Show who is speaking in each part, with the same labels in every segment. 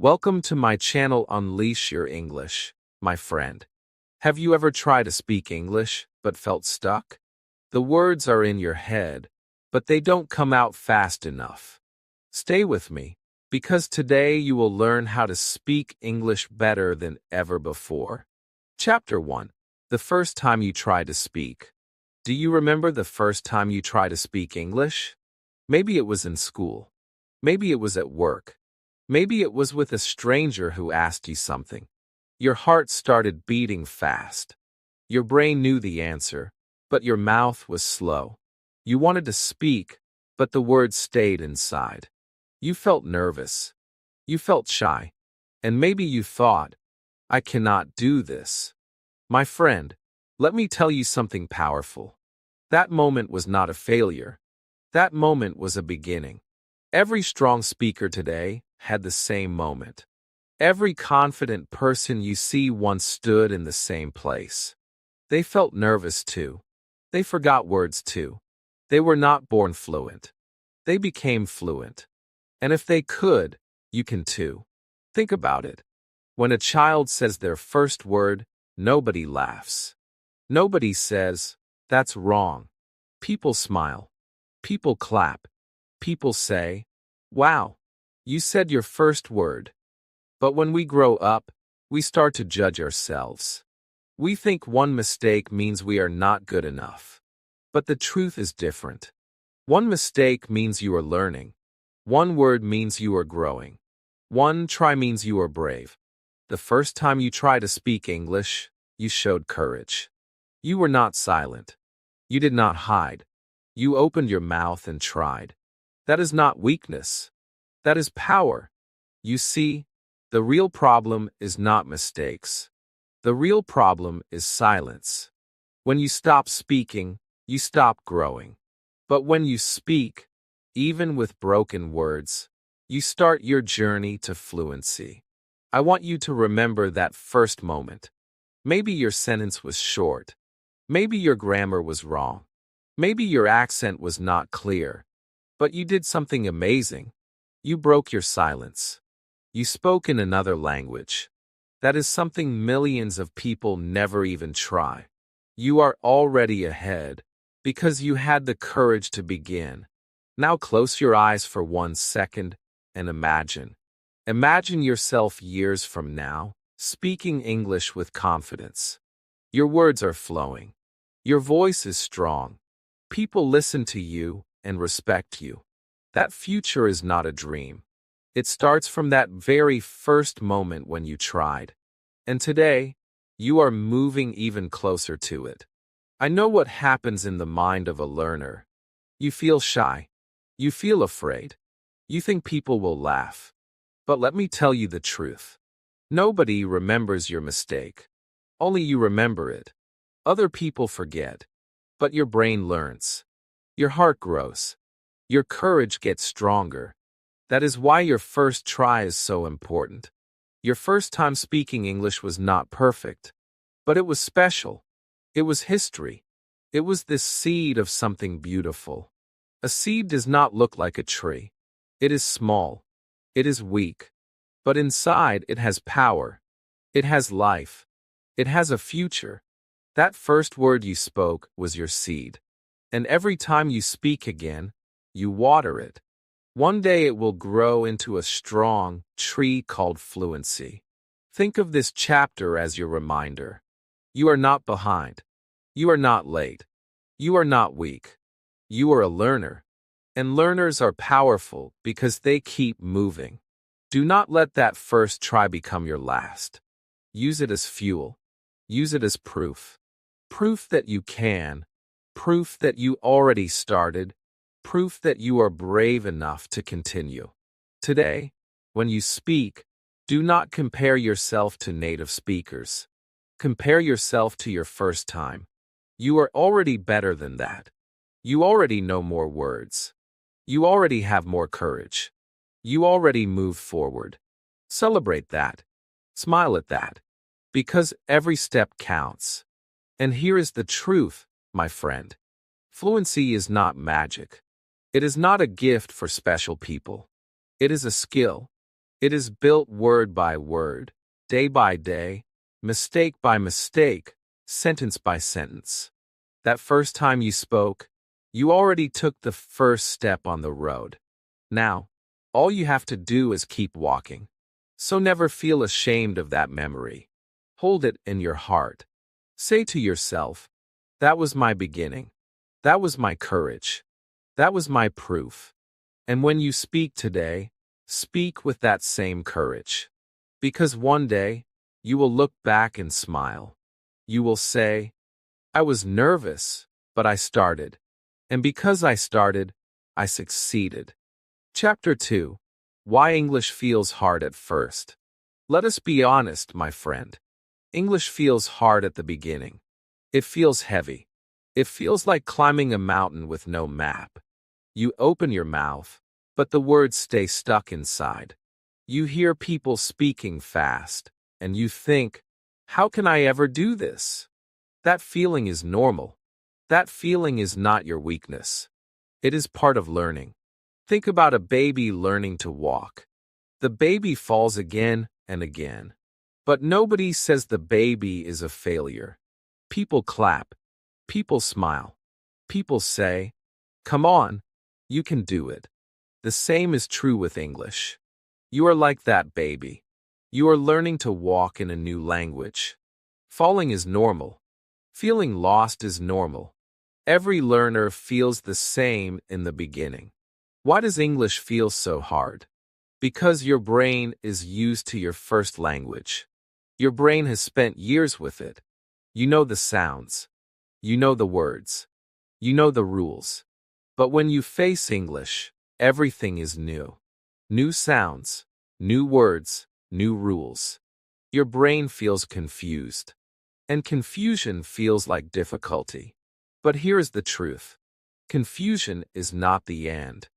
Speaker 1: Welcome to my channel Unleash Your English, my friend. Have you ever tried to speak English but felt stuck? The words are in your head, but they don't come out fast enough. Stay with me, because today you will learn how to speak English better than ever before. Chapter 1. The first time you tried to speak. Do you remember the first time you tried to speak English? Maybe it was in school. Maybe it was at work. Maybe it was with a stranger who asked you something. Your heart started beating fast. Your brain knew the answer, but your mouth was slow. You wanted to speak, but the words stayed inside. You felt nervous. You felt shy. And maybe you thought, I cannot do this. My friend, let me tell you something powerful. That moment was not a failure. That moment was a beginning. Every strong speaker today had the same moment. Every confident person you see once stood in the same place. They felt nervous too. They forgot words too. They were not born fluent. They became fluent. And if they could, you can too. Think about it. When a child says their first word, nobody laughs. Nobody says, that's wrong. People smile. People clap. People say, wow. You said your first word. But when we grow up, we start to judge ourselves. We think one mistake means we are not good enough. But the truth is different. One mistake means you are learning. One word means you are growing. One try means you are brave. The first time you tried to speak English, you showed courage. You were not silent. You did not hide. You opened your mouth and tried. That is not weakness. That is power. You see, the real problem is not mistakes. The real problem is silence. When you stop speaking, you stop growing. But when you speak, even with broken words, you start your journey to fluency. I want you to remember that first moment. Maybe your sentence was short. Maybe your grammar was wrong. Maybe your accent was not clear. But you did something amazing. You broke your silence. You spoke in another language. That is something millions of people never even try. You are already ahead because you had the courage to begin. Now close your eyes for 1 second and imagine. Imagine yourself years from now, speaking English with confidence. Your words are flowing. Your voice is strong. People listen to you and respect you. That future is not a dream. It starts from that very first moment when you tried. And today, you are moving even closer to it. I know what happens in the mind of a learner. You feel shy. You feel afraid. You think people will laugh. But let me tell you the truth. Nobody remembers your mistake. Only you remember it. Other people forget. But your brain learns. Your heart grows. Your courage gets stronger. That is why your first try is so important. Your first time speaking English was not perfect. But it was special. It was history. It was this seed of something beautiful. A seed does not look like a tree. It is small. It is weak. But inside it has power. It has life. It has a future. That first word you spoke was your seed. And every time you speak again, you water it. One day it will grow into a strong tree called fluency. Think of this chapter as your reminder. You are not behind. You are not late. You are not weak. You are a learner. And learners are powerful because they keep moving. Do not let that first try become your last. Use it as fuel. Use it as proof. Proof that you can. Proof that you already started. Proof that you are brave enough to continue. Today, when you speak, do not compare yourself to native speakers. Compare yourself to your first time. You are already better than that. You already know more words. You already have more courage. You already move forward. Celebrate that. Smile at that. Because every step counts. And here is the truth, my friend. Fluency is not magic. It is not a gift for special people. It is a skill. It is built word by word, day by day, mistake by mistake, sentence by sentence. That first time you spoke, you already took the first step on the road. Now, all you have to do is keep walking. So never feel ashamed of that memory. Hold it in your heart. Say to yourself, that was my beginning. That was my courage. That was my proof. And when you speak today, speak with that same courage. Because one day, you will look back and smile. You will say, I was nervous, but I started. And because I started, I succeeded. Chapter 2. Why English feels hard at first. Let us be honest, my friend. English feels hard at the beginning. It feels heavy. It feels like climbing a mountain with no map. You open your mouth, but the words stay stuck inside. You hear people speaking fast, and you think, how can I ever do this? That feeling is normal. That feeling is not your weakness. It is part of learning. Think about a baby learning to walk. The baby falls again and again. But nobody says the baby is a failure. People clap. People smile. People say, come on, you can do it. The same is true with English. You are like that baby. You are learning to walk in a new language. Falling is normal. Feeling lost is normal. Every learner feels the same in the beginning. Why does English feel so hard? Because your brain is used to your first language. Your brain has spent years with it. You know the sounds. You know the words. You know the rules. But when you face English, everything is new. New sounds, new words, new rules. Your brain feels confused. And confusion feels like difficulty. But here is the truth. Confusion is not the end.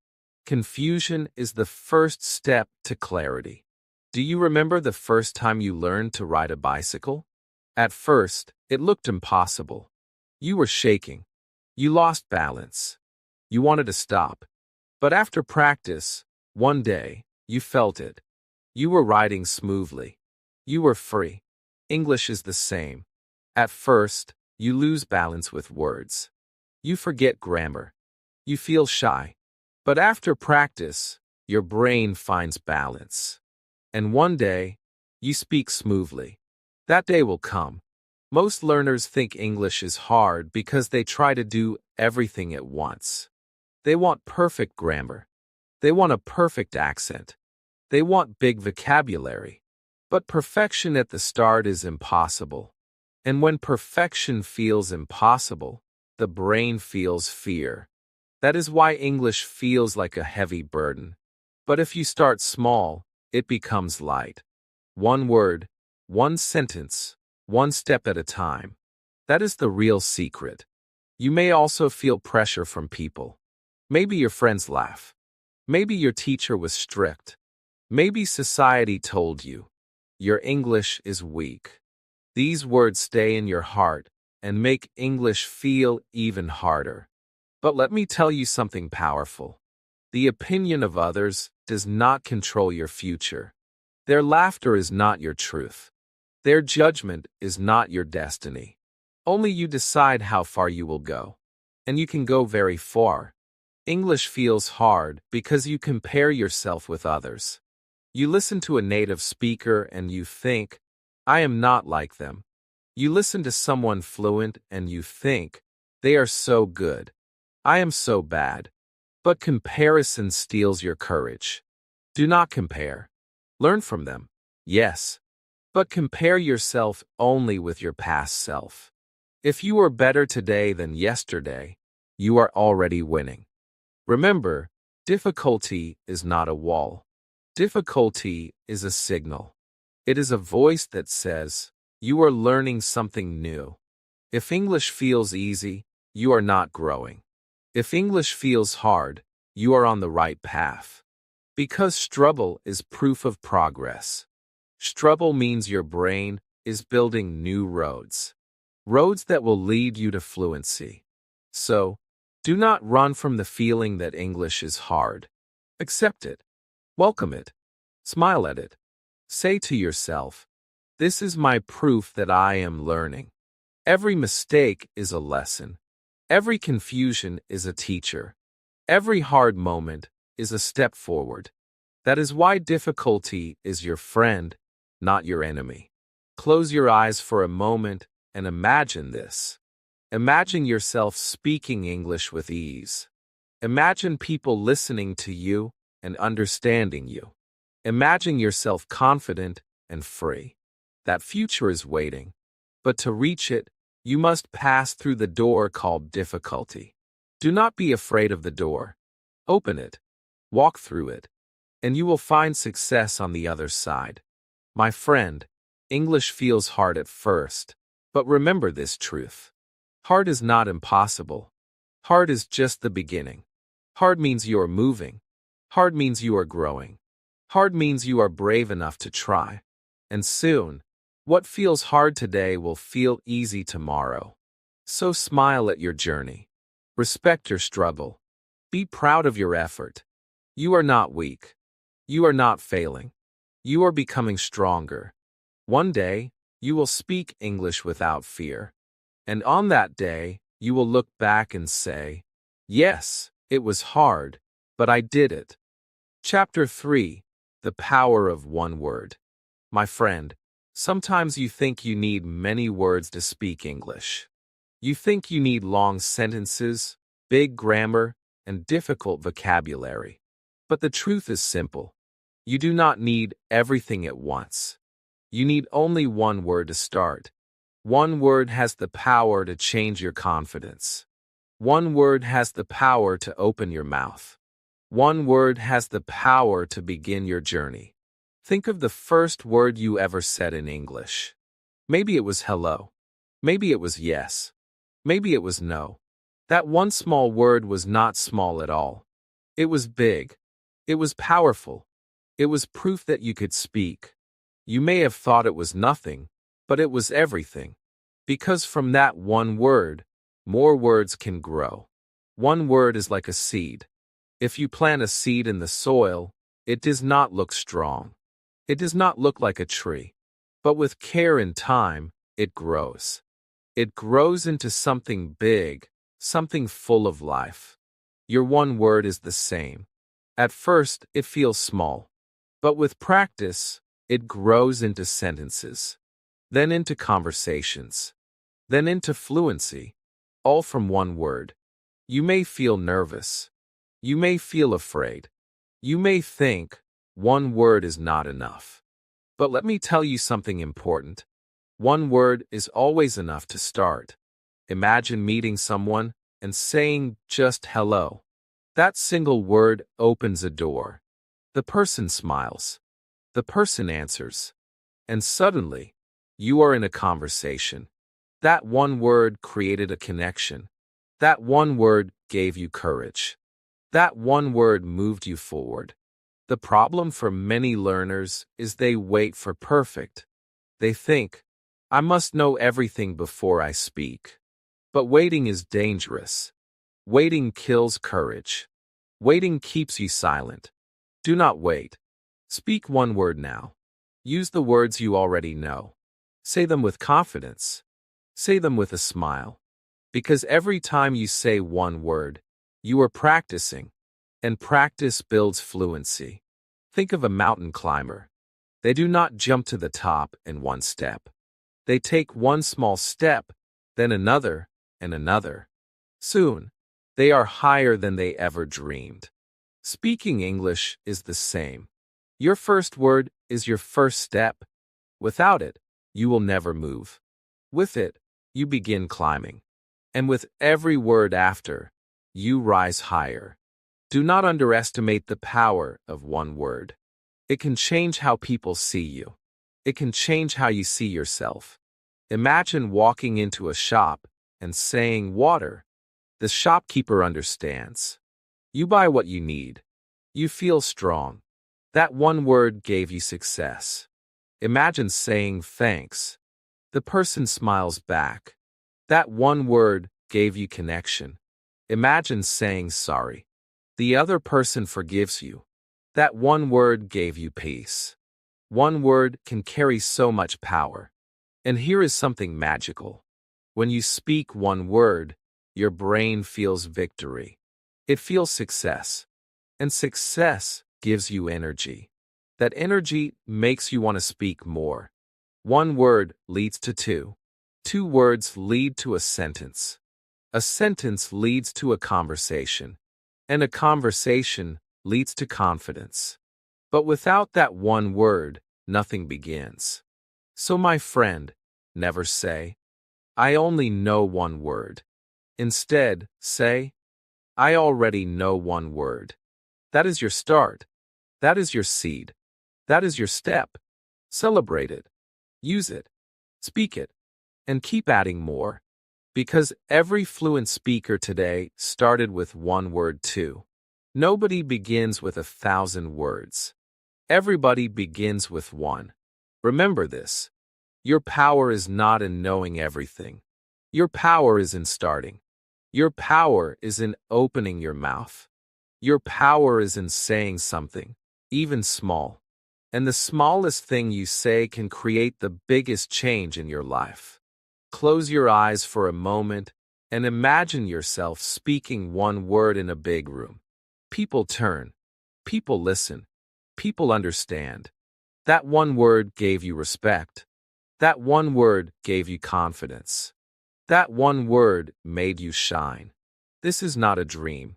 Speaker 1: Confusion is the first step to clarity. Do you remember the first time you learned to ride a bicycle? At first, it looked impossible. You were shaking. You lost balance. You wanted to stop. But after practice, one day, you felt it. You were riding smoothly. You were free. English is the same. At first, you lose balance with words. You forget grammar. You feel shy. But after practice, your brain finds balance. And one day, you speak smoothly. That day will come. Most learners think English is hard because they try to do everything at once. They want perfect grammar. They want a perfect accent. They want big vocabulary. But perfection at the start is impossible. And when perfection feels impossible, the brain feels fear. That is why English feels like a heavy burden. But if you start small, it becomes light. One word, one sentence, one step at a time. That is the real secret. You may also feel pressure from people. Maybe your friends laugh. Maybe your teacher was strict. Maybe society told you, your English is weak. These words stay in your heart and make English feel even harder. But let me tell you something powerful. The opinion of others does not control your future. Their laughter is not your truth. Their judgment is not your destiny. Only you decide how far you will go. And you can go very far. English feels hard because you compare yourself with others. You listen to a native speaker and you think, I am not like them. You listen to someone fluent and you think, they are so good. I am so bad. But comparison steals your courage. Do not compare. Learn from them, yes. But compare yourself only with your past self. If you are better today than yesterday, you are already winning. Remember, difficulty is not a wall. Difficulty is a signal. It is a voice that says, you are learning something new. If English feels easy, you are not growing. If English feels hard, you are on the right path. Because struggle is proof of progress. Struggle means your brain is building new roads. Roads that will lead you to fluency. So, do not run from the feeling that English is hard. Accept it. Welcome it. Smile at it. Say to yourself, "This is my proof that I am learning." Every mistake is a lesson. Every confusion is a teacher. Every hard moment is a step forward. That is why difficulty is your friend, not your enemy. Close your eyes for a moment and imagine this. Imagine yourself speaking English with ease. Imagine people listening to you and understanding you. Imagine yourself confident and free. That future is waiting. But to reach it, you must pass through the door called difficulty. Do not be afraid of the door. Open it. Walk through it. And you will find success on the other side. My friend, English feels hard at first, but remember this truth. Hard is not impossible. Hard is just the beginning. Hard means you are moving. Hard means you are growing. Hard means you are brave enough to try. And soon, what feels hard today will feel easy tomorrow. So smile at your journey. Respect your struggle. Be proud of your effort. You are not weak. You are not failing. You are becoming stronger. One day, you will speak English without fear. And on that day, you will look back and say, "Yes, it was hard, but I did it." Chapter 3. The Power of One Word. My friend, sometimes you think you need many words to speak English. You think you need long sentences, big grammar, and difficult vocabulary. But the truth is simple. You do not need everything at once. You need only one word to start. One word has the power to change your confidence. One word has the power to open your mouth. One word has the power to begin your journey. Think of the first word you ever said in English. Maybe it was hello. Maybe it was yes. Maybe it was no. That one small word was not small at all. It was big. It was powerful. It was proof that you could speak. You may have thought it was nothing, but it was everything. Because from that one word, more words can grow. One word is like a seed. If you plant a seed in the soil, it does not look strong. It does not look like a tree. But with care and time, it grows. It grows into something big, something full of life. Your one word is the same. At first, it feels small. But with practice, it grows into sentences, then into conversations, then into fluency, all from one word. You may feel nervous. You may feel afraid. You may think one word is not enough. But let me tell you something important. One word is always enough to start. Imagine meeting someone and saying just hello. That single word opens a door. The person smiles. The person answers. And suddenly, you are in a conversation. That one word created a connection. That one word gave you courage. That one word moved you forward. The problem for many learners is they wait for perfect. They think, "I must know everything before I speak." But waiting is dangerous. Waiting kills courage. Waiting keeps you silent. Do not wait. Speak one word now. Use the words you already know. Say them with confidence. Say them with a smile. Because every time you say one word, you are practicing. And practice builds fluency. Think of a mountain climber. They do not jump to the top in one step. They take one small step, then another, and another. Soon, they are higher than they ever dreamed. Speaking English is the same. Your first word is your first step. Without it, you will never move. With it, you begin climbing. And with every word after, you rise higher. Do not underestimate the power of one word. It can change how people see you. It can change how you see yourself. Imagine walking into a shop and saying water. The shopkeeper understands. You buy what you need. You feel strong. That one word gave you success. Imagine saying thanks. The person smiles back. That one word gave you connection. Imagine saying sorry. The other person forgives you. That one word gave you peace. One word can carry so much power. And here is something magical. When you speak one word, your brain feels victory. It feels success. And success gives you energy. That energy makes you want to speak more. One word leads to two. Two words lead to a sentence. A sentence leads to a conversation. And a conversation leads to confidence. But without that one word, nothing begins. So my friend, never say, I only know one word. Instead, say, I already know one word. That is your start. That is your seed. That is your step. Celebrate it. Use it. Speak it. And keep adding more. Because every fluent speaker today started with one word too. Nobody begins with 1,000 words. Everybody begins with one. Remember this. Your power is not in knowing everything. Your power is in starting. Your power is in opening your mouth. Your power is in saying something, even small. And the smallest thing you say can create the biggest change in your life. Close your eyes for a moment and imagine yourself speaking one word in a big room. People turn. People listen. People understand. That one word gave you respect. That one word gave you confidence. That one word made you shine. This is not a dream.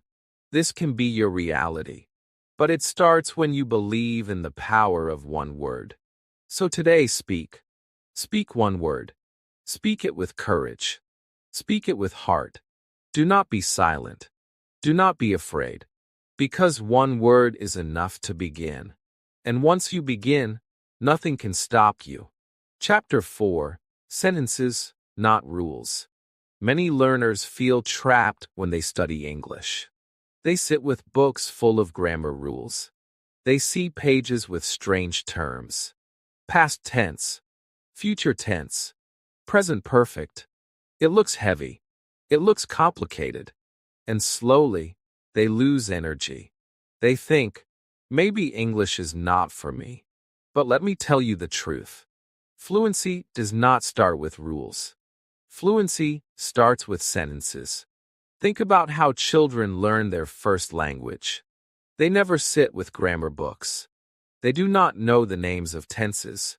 Speaker 1: This can be your reality. But it starts when you believe in the power of one word. So today speak. Speak one word. Speak it with courage. Speak it with heart. Do not be silent. Do not be afraid. Because one word is enough to begin. And once you begin, nothing can stop you. Chapter 4. Sentences, not rules. Many learners feel trapped when they study English. They sit with books full of grammar rules. They see pages with strange terms. Past tense, future tense, present perfect. It looks heavy. It looks complicated. And slowly, they lose energy. They think, maybe English is not for me. But let me tell you the truth. Fluency does not start with rules. Fluency starts with sentences. Think about how children learn their first language. They never sit with grammar books. They do not know the names of tenses.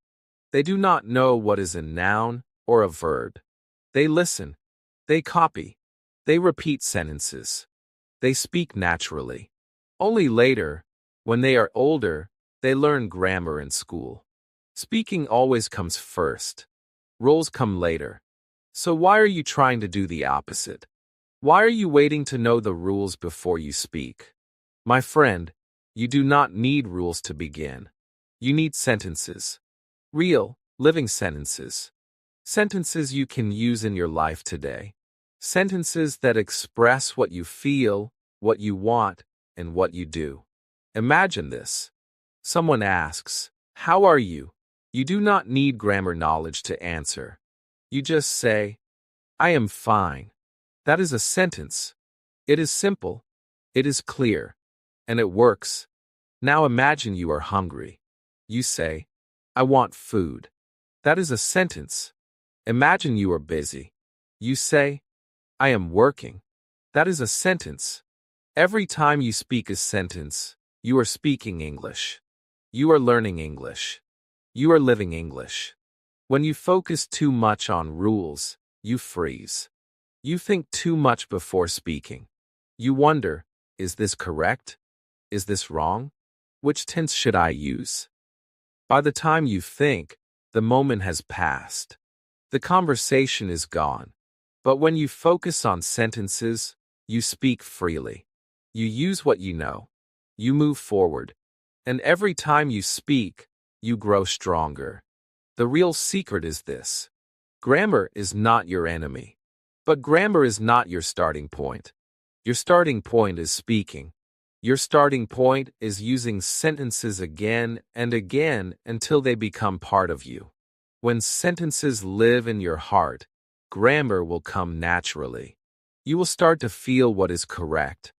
Speaker 1: They do not know what is a noun or a verb. They listen. They copy. They repeat sentences. They speak naturally. Only later, when they are older, they learn grammar in school. Speaking always comes first. Rules come later. So why are you trying to do the opposite? Why are you waiting to know the rules before you speak? My friend, you do not need rules to begin. You need sentences. Real, living sentences. Sentences you can use in your life today. Sentences that express what you feel, what you want, and what you do. Imagine this. Someone asks, "How are you?" You do not need grammar knowledge to answer. You just say, "I am fine." That is a sentence. It is simple. It is clear. And it works. Now imagine you are hungry. You say, "I want food." That is a sentence. Imagine you are busy. You say, "I am working." That is a sentence. Every time you speak a sentence, you are speaking English. You are learning English. You are living English. When you focus too much on rules, you freeze. You think too much before speaking. You wonder, is this correct? Is this wrong? Which tense should I use? By the time you think, the moment has passed. The conversation is gone. But when you focus on sentences, you speak freely. You use what you know. You move forward. And every time you speak, you grow stronger. The real secret is this. Grammar is not your enemy. But grammar is not your starting point. Your starting point is speaking. Your starting point is using sentences again and again until they become part of you. When sentences live in your heart, grammar will come naturally. You will start to feel what is correct,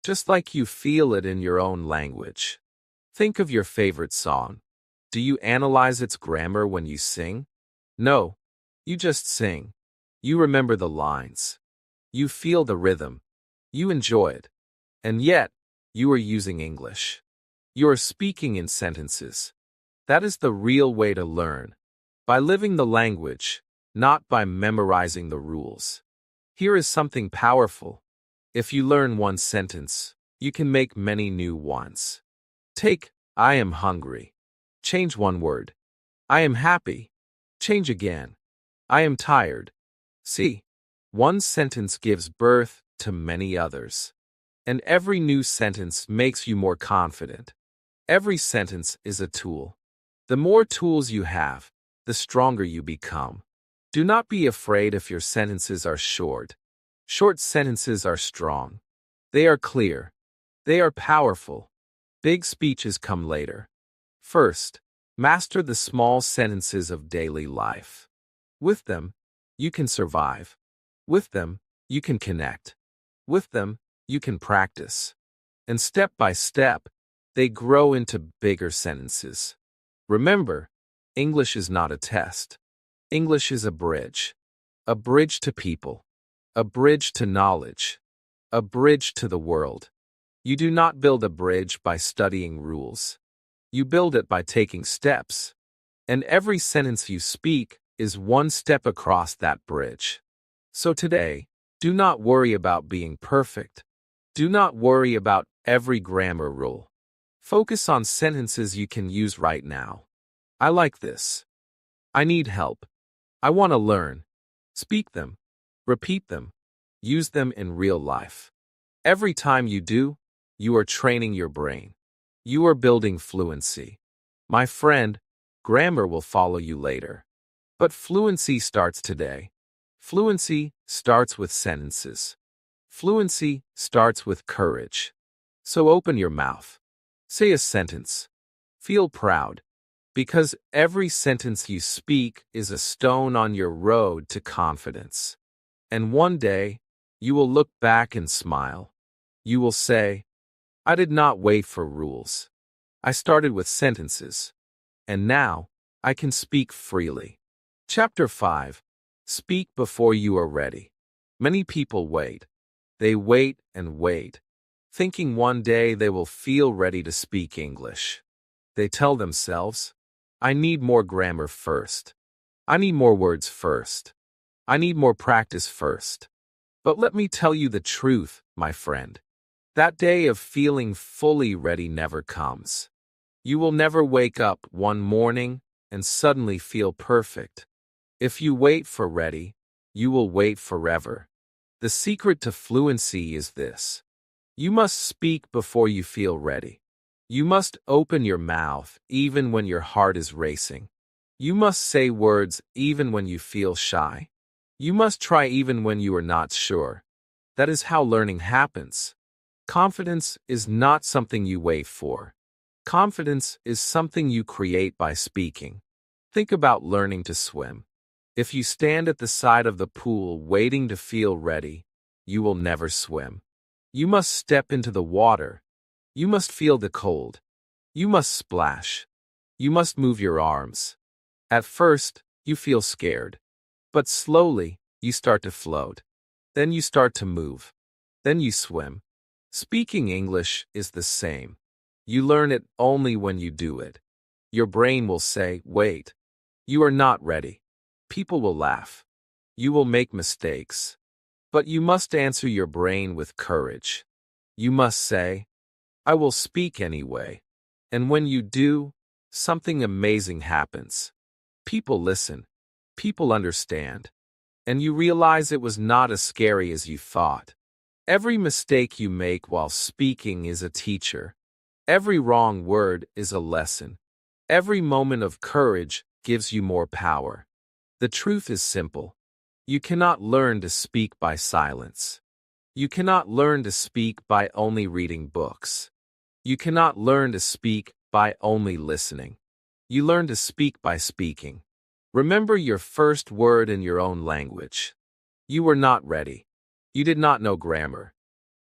Speaker 1: just like you feel it in your own language. Think of your favorite song. Do you analyze its grammar when you sing? No, you just sing. You remember the lines. You feel the rhythm. You enjoy it. And yet, you are using English. You are speaking in sentences. That is the real way to learn. By living the language, not by memorizing the rules. Here is something powerful. If you learn one sentence, you can make many new ones. Take, I am hungry. Change one word. I am happy. Change again. I am tired. See, one sentence gives birth to many others. And every new sentence makes you more confident. Every sentence is a tool. The more tools you have, the stronger you become. Do not be afraid if your sentences are short. Short sentences are strong. They are clear. They are powerful. Big speeches come later. First, master the small sentences of daily life. With them, you can survive. With them, you can connect. With them, you can practice. And step by step, they grow into bigger sentences. Remember, English is not a test. English is a bridge. A bridge to people. A bridge to knowledge. A bridge to the world. You do not build a bridge by studying rules. You build it by taking steps. And every sentence you speak is one step across that bridge. So today, do not worry about being perfect. Do not worry about every grammar rule. Focus on sentences you can use right now. I like this. I need help. I want to learn. Speak them. Repeat them. Use them in real life. Every time you do, you are training your brain. You are building fluency. My friend, grammar will follow you later. But fluency starts today. Fluency starts with sentences. Fluency starts with courage. So open your mouth. Say a sentence. Feel proud. Because every sentence you speak is a stone on your road to confidence. And one day, you will look back and smile. You will say, I did not wait for rules. I started with sentences. And now, I can speak freely. Chapter 5. Speak before you are ready. Many people wait. They wait and wait, thinking one day they will feel ready to speak English. They tell themselves, I need more grammar first. I need more words first. I need more practice first. But let me tell you the truth, my friend. That day of feeling fully ready never comes. You will never wake up one morning and suddenly feel perfect. If you wait for ready, you will wait forever. The secret to fluency is this. You must speak before you feel ready. You must open your mouth even when your heart is racing. You must say words even when you feel shy. You must try even when you are not sure. That is how learning happens. Confidence is not something you wait for. Confidence is something you create by speaking. Think about learning to swim. If you stand at the side of the pool waiting to feel ready, you will never swim. You must step into the water. You must feel the cold. You must splash. You must move your arms. At first, you feel scared. But slowly, you start to float. Then you start to move. Then you swim. Speaking English is the same. You learn it only when you do it. Your brain will say, wait. You are not ready. People will laugh. You will make mistakes. But you must answer your brain with courage. You must say, I will speak anyway. And when you do, something amazing happens. People listen. People understand. And you realize it was not as scary as you thought. Every mistake you make while speaking is a teacher. Every wrong word is a lesson. Every moment of courage gives you more power. The truth is simple. You cannot learn to speak by silence. You cannot learn to speak by only reading books. You cannot learn to speak by only listening. You learn to speak by speaking. Remember your first word in your own language. You were not ready. You did not know grammar.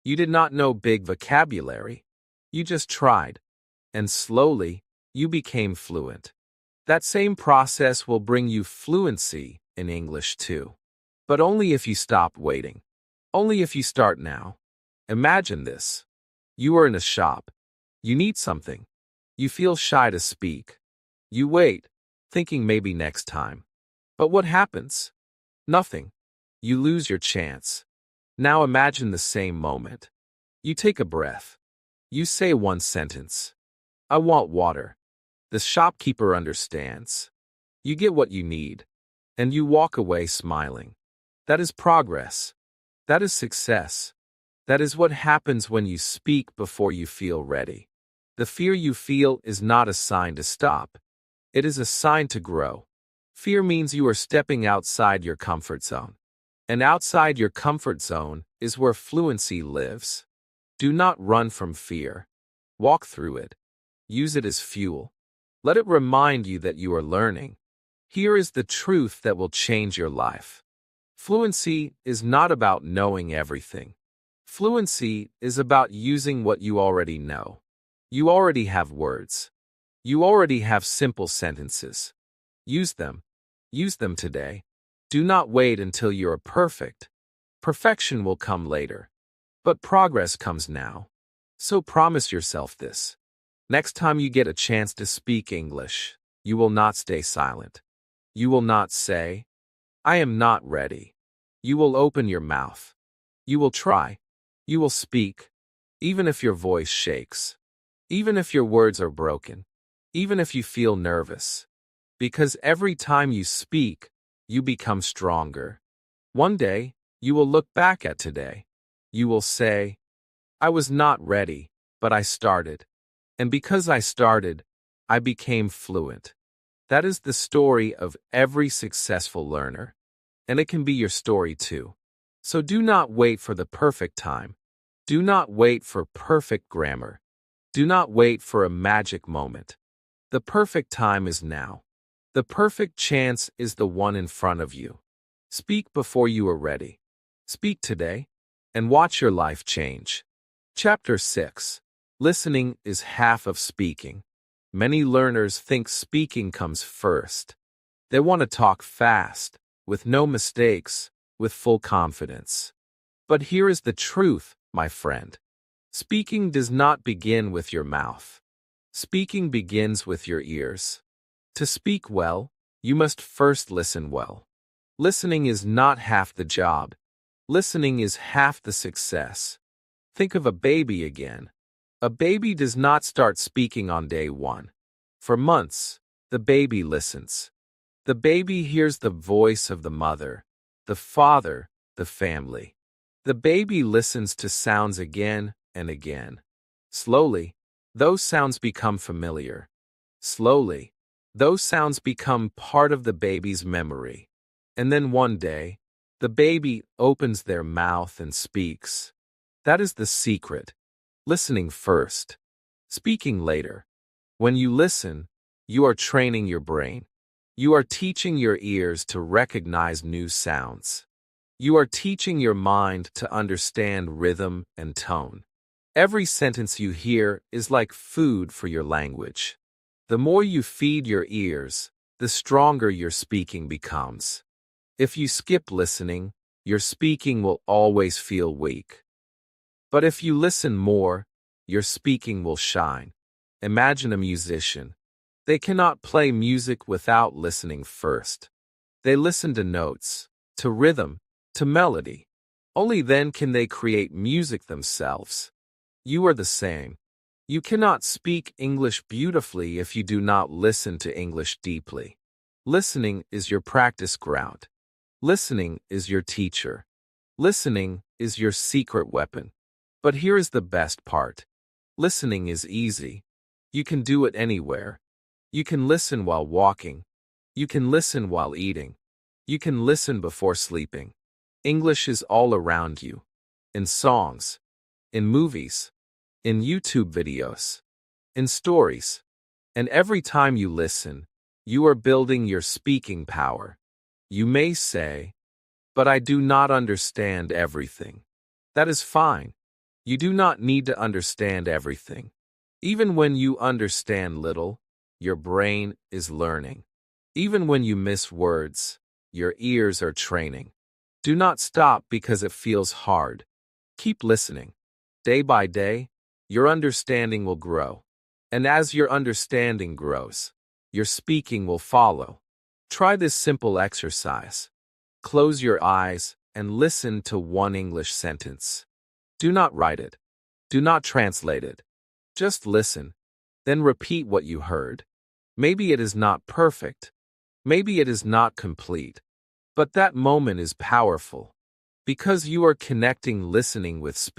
Speaker 1: You did not know big vocabulary. You just tried. And slowly, you became fluent. That same process will bring you fluency in English too. But only if you stop waiting. Only if you start now. Imagine this. You are in a shop. You need something. You feel shy to speak. You wait, thinking maybe next time. But what happens? Nothing. You lose your chance. Now imagine the same moment. You take a breath. You say one sentence. I want water. The shopkeeper understands. You get what you need. And you walk away smiling. That is progress. That is success. That is what happens when you speak before you feel ready. The fear you feel is not a sign to stop. It is a sign to grow. Fear means you are stepping outside your comfort zone. And outside your comfort zone is where fluency lives. Do not run from fear. Walk through it. Use it as fuel. Let it remind you that you are learning. Here is the truth that will change your life. Fluency is not about knowing everything. Fluency is about using what you already know. You already have words. You already have simple sentences. Use them. Use them today. Do not wait until you are perfect. Perfection will come later. But progress comes now. So promise yourself this. Next time you get a chance to speak English, you will not stay silent. You will not say, I am not ready. You will open your mouth. You will try. You will speak, even if your voice shakes, even if your words are broken, even if you feel nervous. Because every time you speak, you become stronger. One day, you will look back at today. You will say, I was not ready, but I started. And because I started, I became fluent. That is the story of every successful learner. And it can be your story too. So do not wait for the perfect time. Do not wait for perfect grammar. Do not wait for a magic moment. The perfect time is now. The perfect chance is the one in front of you. Speak before you are ready. Speak today, and watch your life change. Chapter 6. Listening is half of speaking. Many learners think speaking comes first. They want to talk fast, with no mistakes, with full confidence. But here is the truth, my friend. Speaking does not begin with your mouth. Speaking begins with your ears. To speak well, you must first listen well. Listening is not half the job. Listening is half the success. Think of a baby again. A baby does not start speaking on day one. For months, the baby listens. The baby hears the voice of the mother, the father, the family. The baby listens to sounds again and again. Slowly, those sounds become familiar. Slowly, those sounds become part of the baby's memory. And then one day, the baby opens their mouth and speaks. That is the secret. Listening first, speaking later. When you listen, you are training your brain. You are teaching your ears to recognize new sounds. You are teaching your mind to understand rhythm and tone. Every sentence you hear is like food for your language. The more you feed your ears, the stronger your speaking becomes. If you skip listening, your speaking will always feel weak. But if you listen more, your speaking will shine. Imagine a musician. They cannot play music without listening first. They listen to notes, to rhythm, to melody. Only then can they create music themselves. You are the same. You cannot speak English beautifully if you do not listen to English deeply. Listening is your practice ground. Listening is your teacher. Listening is your secret weapon. But here is the best part. Listening is easy. You can do it anywhere. You can listen while walking. You can listen while eating. You can listen before sleeping. English is all around you. In songs, in movies, in YouTube videos, in stories. And every time you listen, you are building your speaking power. You may say, but I do not understand everything. That is fine. You do not need to understand everything. Even when you understand little, your brain is learning. Even when you miss words, your ears are training. Do not stop because it feels hard. Keep listening. Day by day, your understanding will grow. And as your understanding grows, your speaking will follow. Try this simple exercise. Close your eyes and listen to one English sentence. Do not write it. Do not translate it. Just listen. Then repeat what you heard. Maybe it is not perfect. Maybe it is not complete. But that moment is powerful because you are connecting listening with speaking.